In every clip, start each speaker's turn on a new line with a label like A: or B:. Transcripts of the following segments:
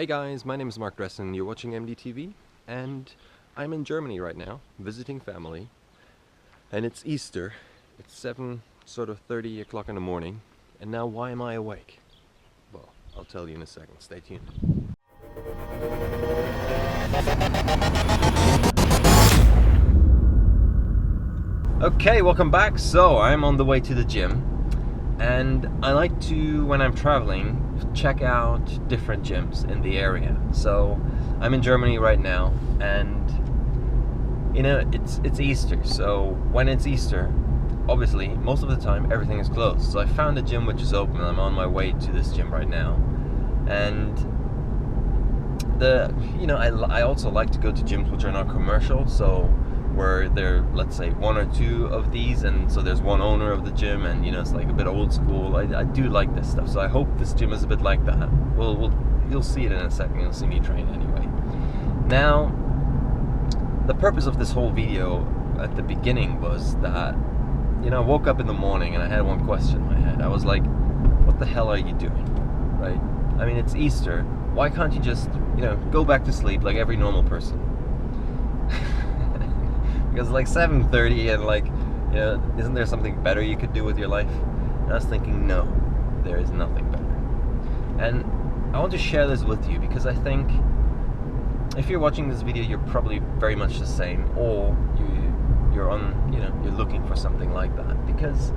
A: Hey guys, my name is Marc and you're watching MDTV, and I'm in Germany right now, visiting family, and it's Easter. It's 7:30 o'clock in the morning, and now why am I awake? Well, I'll tell you in a second, stay tuned. Okay, welcome back. So, I'm on the way to the gym, and I like to, when I'm traveling, check out different gyms in the area. So I'm in Germany right now, and you know, it's Easter. So when it's Easter, obviously most of the time everything is closed. So I found a gym which is open. I'm on my way to this gym right now, and I also like to go to gyms which are not commercial. So where there, let's say, one or two of these, and so there's one owner of the gym, and you know, it's like a bit old school. I do like this stuff, so I hope this gym is a bit like that. You'll see it in a second. You'll see me train anyway. Now, the purpose of this whole video at the beginning was that, you know, I woke up in the morning and I had one question in my head. I was like, what the hell are you doing, right? I mean, it's Easter. Why can't you just, you know, go back to sleep like every normal person? Because it's like 7:30 and, like, you know, isn't there something better you could do with your life? And I was thinking, no, there is nothing better. And I want to share this with you because I think if you're watching this video, you're probably very much the same, or you're looking for something like that. Because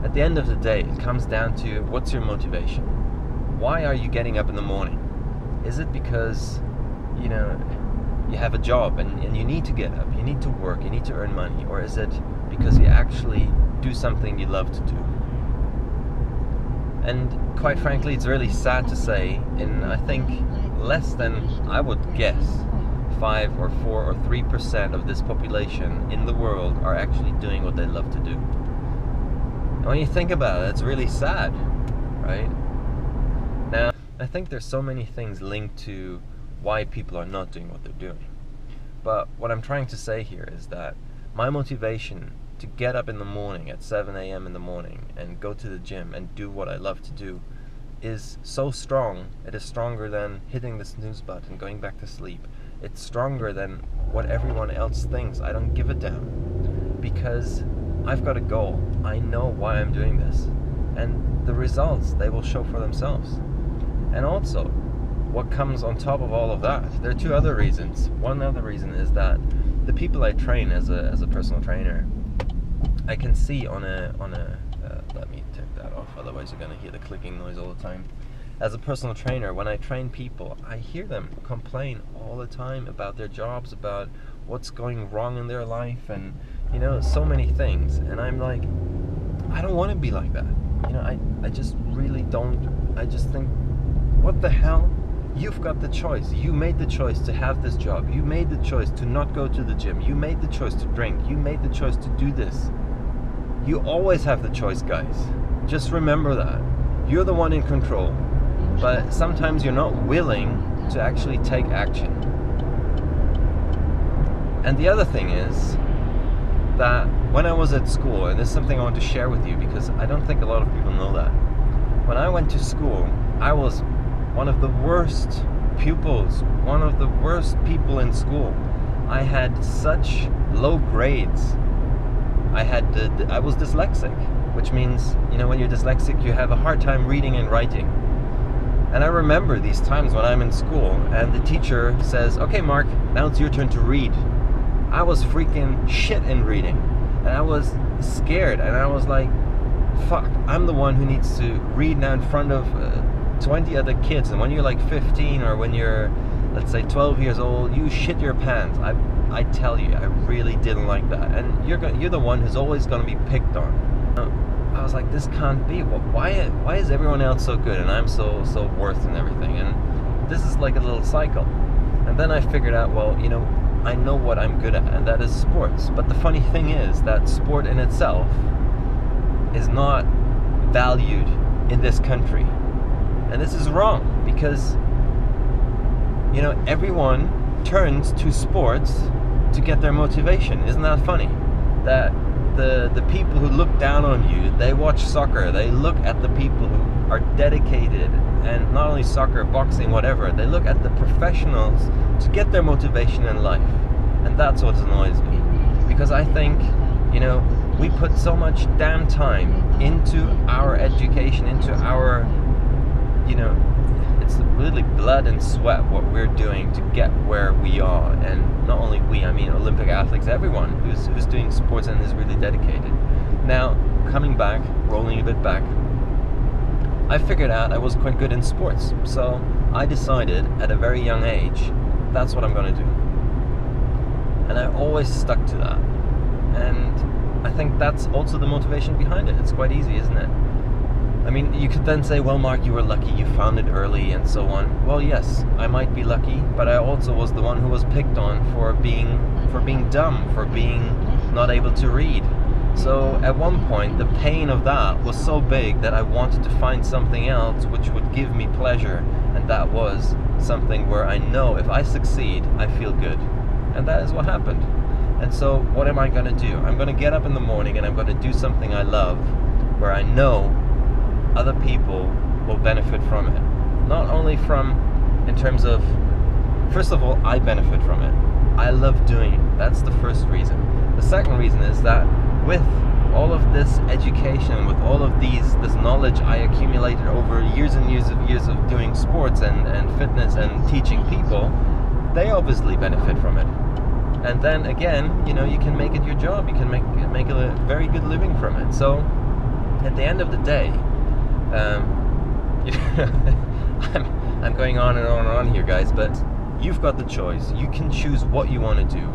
A: at the end of the day, it comes down to, what's your motivation? Why are you getting up in the morning? Is it because, you know, you have a job and you need to get up, you need to work, you need to earn money? Or is it because you actually do something you love to do? And quite frankly, it's really sad to say, in I think less than, I would guess, 5 or 4 or 3% of this population in the world are actually doing what they love to do. And when you think about it, it's really sad, right? Now, I think there's so many things linked to why people are not doing what they're doing. But what I'm trying to say here is that my motivation to get up in the morning at 7 a.m. in the morning and go to the gym and do what I love to do is so strong. It is stronger than hitting the snooze button, going back to sleep. It's stronger than what everyone else thinks. I don't give a damn, because I've got a goal. I know why I'm doing this, and the results, they will show for themselves. And also, what comes on top of all of that, there are two other reasons. One other reason is that the people I train as a personal trainer, I can see on a let me take that off, otherwise you're going to hear the clicking noise all the time. As a personal trainer, when I train people, I hear them complain all the time about their jobs, about what's going wrong in their life, and, you know, so many things. And I'm like, I don't want to be like that. You know, I just really don't. I just think, what the hell? You've got the choice. You made the choice to have this job. You made the choice to not go to the gym. You made the choice to drink. You made the choice to do this. You always have the choice, guys. Just remember that. You're the one in control. But sometimes you're not willing to actually take action. And the other thing is that when I was at school, and this is something I want to share with you because I don't think a lot of people know that. When I went to school, I was one of the worst pupils, one of the worst people in school. I had such low grades. I was dyslexic, which means, you know, when you're dyslexic, you have a hard time reading and writing. And I remember these times when I'm in school and the teacher says, okay, Mark, now it's your turn to read. I was freaking shit in reading, and I was scared, and I was like, fuck, I'm the one who needs to read now in front of 20 other kids. And when you're like 15, or when you're, let's say, 12 years old, you shit your pants. I tell you, I really didn't like that. And you're the one who's always going to be picked on. I was like, this can't be. Why is everyone else so good and I'm so worse and everything? And this is like a little cycle. And then I figured out, well, you know, I know what I'm good at, and that is sports. But the funny thing is that sport in itself is not valued in this country. And this is wrong, because, you know, everyone turns to sports to get their motivation. Isn't that funny? That the people who look down on you, they watch soccer, they look at the people who are dedicated and not only soccer, boxing, whatever. They look at the professionals to get their motivation in life. And that's what annoys me. Because I think, you know, we put so much damn time into our education, into our, you know, it's really blood and sweat what we're doing to get where we are. And not only we, I mean Olympic athletes, everyone who's doing sports and is really dedicated. Now, coming back, rolling a bit back, I figured out I was quite good in sports. So I decided at a very young age, that's what I'm going to do. And I always stuck to that. And I think that's also the motivation behind it. It's quite easy, isn't it? I mean, you could then say, well, Mark, you were lucky, you found it early and so on. Well, yes, I might be lucky, but I also was the one who was picked on for being dumb, for being not able to read. So at one point, the pain of that was so big that I wanted to find something else which would give me pleasure. And that was something where I know if I succeed, I feel good. And that is what happened. And so what am I going to do? I'm going to get up in the morning and I'm going to do something I love, where I know other people will benefit from it. Not only in terms of, first of all, I benefit from it. I love doing it. That's the first reason. The second reason is that with all of this education, with all of this knowledge I accumulated over years and years of doing sports and fitness and teaching people, they obviously benefit from it. And then again, you know, you can make it your job. You can make a very good living from it. So at the end of the day, I'm going on and on and on here, guys, but you've got the choice. You can choose what you want to do.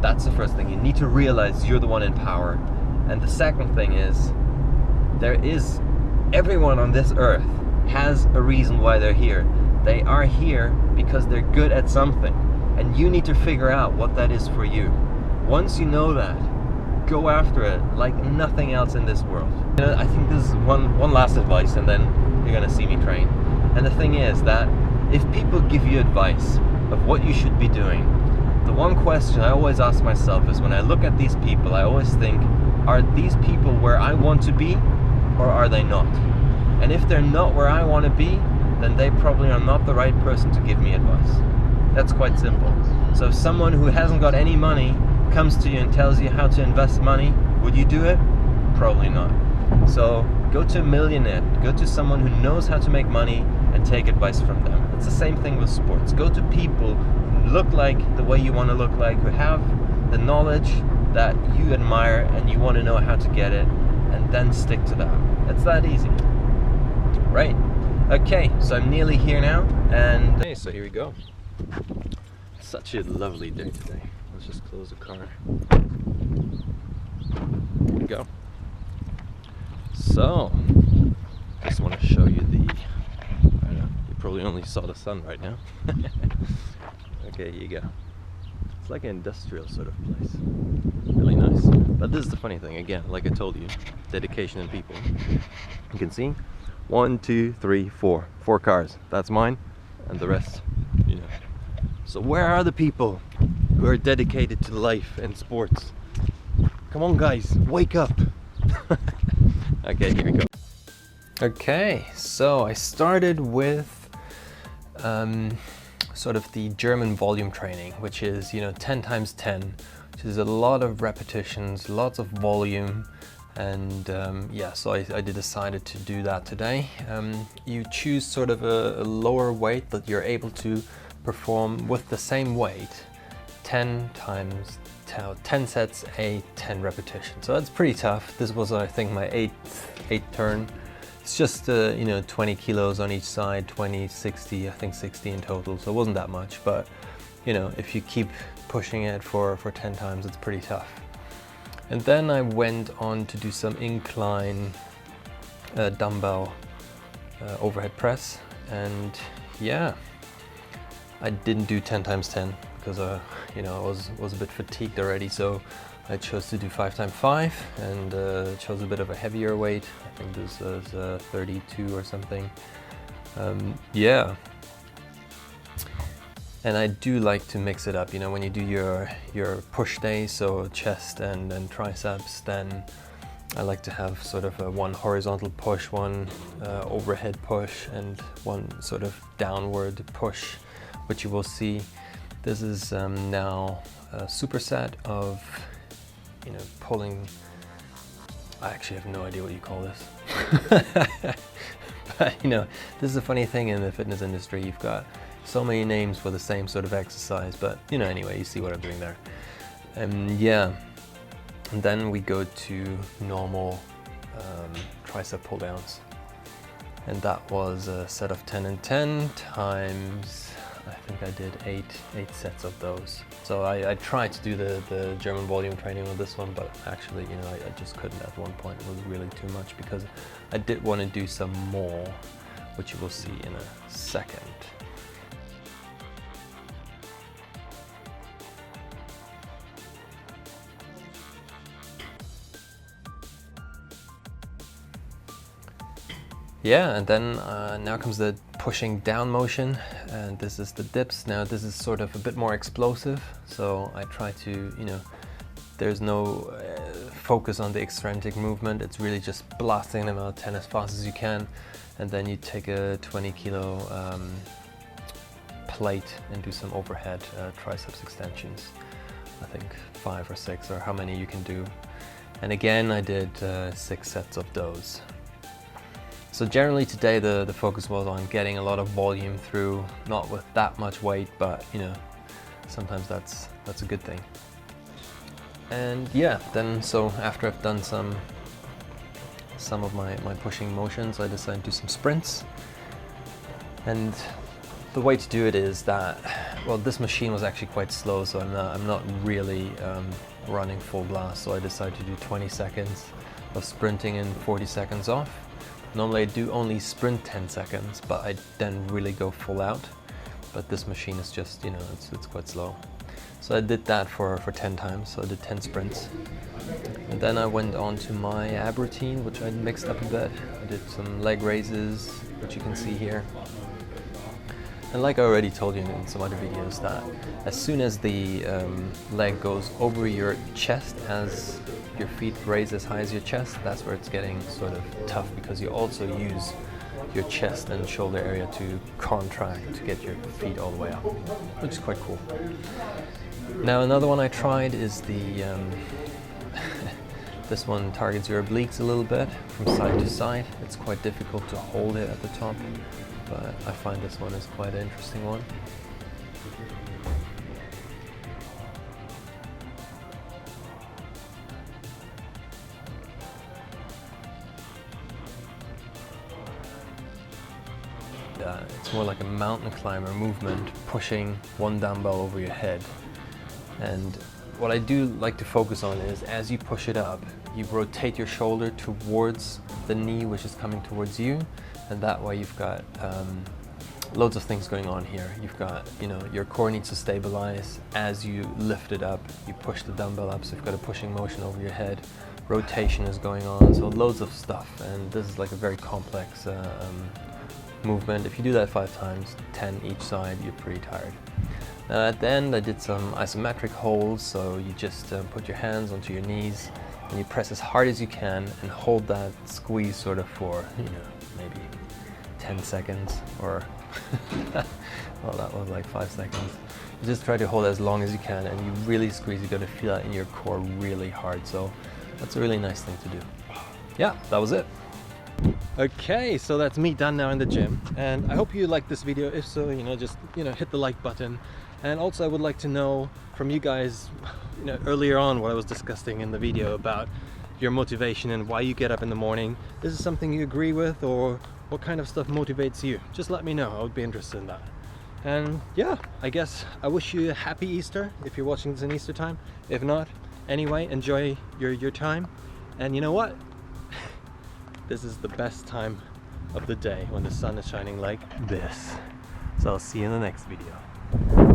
A: That's the first thing. You need to realize you're the one in power. And the second thing is, everyone on this earth has a reason why they're here. They are here because they're good at something. And you need to figure out what that is for you. Once you know that, go after it like nothing else in this world. You know, I think this is one last advice, and then you're gonna see me train. And the thing is that if people give you advice of what you should be doing, the one question I always ask myself is, when I look at these people, I always think, are these people where I want to be, or are they not? And if they're not where I want to be, then they probably are not the right person to give me advice. That's quite simple. So if someone who hasn't got any money comes to you and tells you how to invest money, would you do it? Probably not. So go to a millionaire, go to someone who knows how to make money and take advice from them. It's the same thing with sports. Go to people who look like the way you want to look like, who have the knowledge that you admire and you want to know how to get it, and then stick to that. It's that easy. Right. Okay, so I'm nearly here now, and okay, so here we go. Such a lovely day today. Let's just close the car. Here we go. So, just want to show you I know, you probably only saw the sun right now. Okay, here you go. It's like an industrial sort of place. Really nice. But this is the funny thing, again, like I told you, dedication and people. You can see 1, 2, 3, 4. 4 cars. That's mine, and the rest, you know. So where are the people who are dedicated to life and sports? Come on, guys, wake up. Okay, here we go. Okay, so I started with sort of the German volume training, which is, you know, 10 times 10, which is a lot of repetitions, lots of volume, and yeah, so I decided to do that today. You choose sort of a lower weight that you're able to perform with the same weight 10 times 10 sets, 10 repetitions. So that's pretty tough. This was, I think, my eighth turn. It's just, you know, 20 kilos on each side, 20, 60, I think 60 in total. So it wasn't that much, but, you know, if you keep pushing it for 10 times, it's pretty tough. And then I went on to do some incline dumbbell overhead press. And yeah, I didn't do 10 times 10 because, you know, I was a bit fatigued already. So I chose to do 5 times 5 and chose a bit of a heavier weight. I think this was 32 or something. Yeah. And I do like to mix it up, you know, when you do your push day, so chest and triceps, then I like to have sort of one horizontal push, one overhead push, and one sort of downward push, which you will see. This is now a superset of, you know, pulling. I actually have no idea what you call this. But you know, this is a funny thing in the fitness industry. You've got so many names for the same sort of exercise, but you know, anyway, you see what I'm doing there. Yeah, and then we go to normal tricep pull downs, and that was a set of 10 and 10 times, I think I did eight sets of those. So I tried to do the German volume training on this one, but actually, you know, I just couldn't at one point. It was really too much because I did want to do some more, which you will see in a second. Yeah, and then now comes the pushing down motion, and this is the dips. Now this is sort of a bit more explosive, so I try to, you know, there's no focus on the extrinsic movement. It's really just blasting them out 10 as fast as you can, and then you take a 20 kilo plate and do some overhead triceps extensions. I think 5 or 6 or how many you can do. And again, I did 6 sets of those. So generally today the focus was on getting a lot of volume through, not with that much weight, but you know, sometimes that's a good thing. And yeah, then so after I've done some of my pushing motions, I decided to do some sprints. And the way to do it is that, well, this machine was actually quite slow, so I'm not really running full blast, so I decided to do 20 seconds of sprinting and 40 seconds off. Normally I do only sprint 10 seconds, but I then really go full out. But this machine is just, you know, it's quite slow. So I did that for 10 times, so I did 10 sprints. And then I went on to my ab routine, which I mixed up a bit. I did some leg raises, which you can see here. And like I already told you in some other videos, that as soon as the leg goes over your chest, as your feet raise as high as your chest, that's where it's getting sort of tough, because you also use your chest and shoulder area to contract to get your feet all the way up, which is quite cool. Now another one I tried is the this one targets your obliques a little bit from side to side. It's quite difficult to hold it at the top, but I find this one is quite an interesting one. It's more like a mountain climber movement, pushing one dumbbell over your head. And what I do like to focus on is, as you push it up, you rotate your shoulder towards the knee, which is coming towards you, and that way you've got loads of things going on here. You've got, you know, your core needs to stabilize. As you lift it up, you push the dumbbell up, so you've got a pushing motion over your head. Rotation is going on, so loads of stuff, and this is like a very complex movement. If you do that 5 times, 10 each side, you're pretty tired. At the end I did some isometric holds, so you just put your hands onto your knees and you press as hard as you can and hold that squeeze sort of for, you know, maybe 10 seconds or well, that was like 5 seconds. You just try to hold it as long as you can, and you really squeeze. You got to feel that in your core really hard, so that's a really nice thing to do. Yeah, that was it. Okay, so that's me done now in the gym, and I hope you liked this video. If so, you know, just, you know, hit the like button. And also I would like to know from you guys, you know, earlier on what I was discussing in the video about your motivation and why you get up in the morning. This is something you agree with, or what kind of stuff motivates you? Just let me know. I would be interested in that. And yeah, I guess I wish you a happy Easter if you're watching this in Easter time. If not, anyway, enjoy your time. And you know what? This is the best time of the day when the sun is shining like this. So I'll see you in the next video.